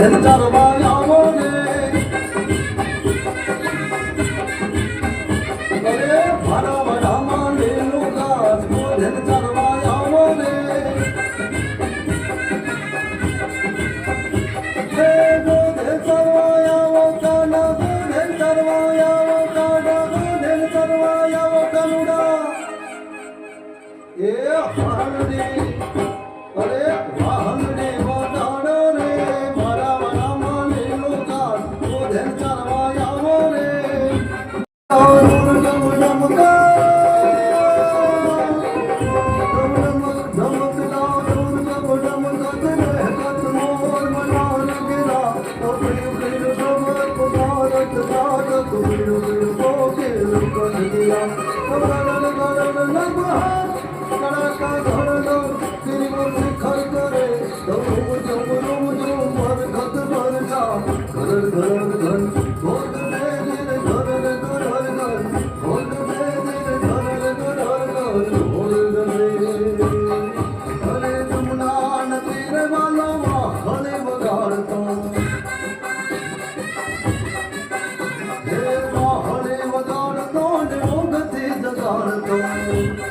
ધન ચરવા આવો રે અરે મારા વડામાં લીલું ઘાસ ધન ચરવા આવો રે ધન ચરવા આવો કાના ધન ચરવા આવો કાના ધન ચરવા આવો કનુડા એ હાલડી અરે વાહનડી વડાણ રે મારા વડામાં લીલું ઘાસ ધન ચરવા આવો રે Thank you.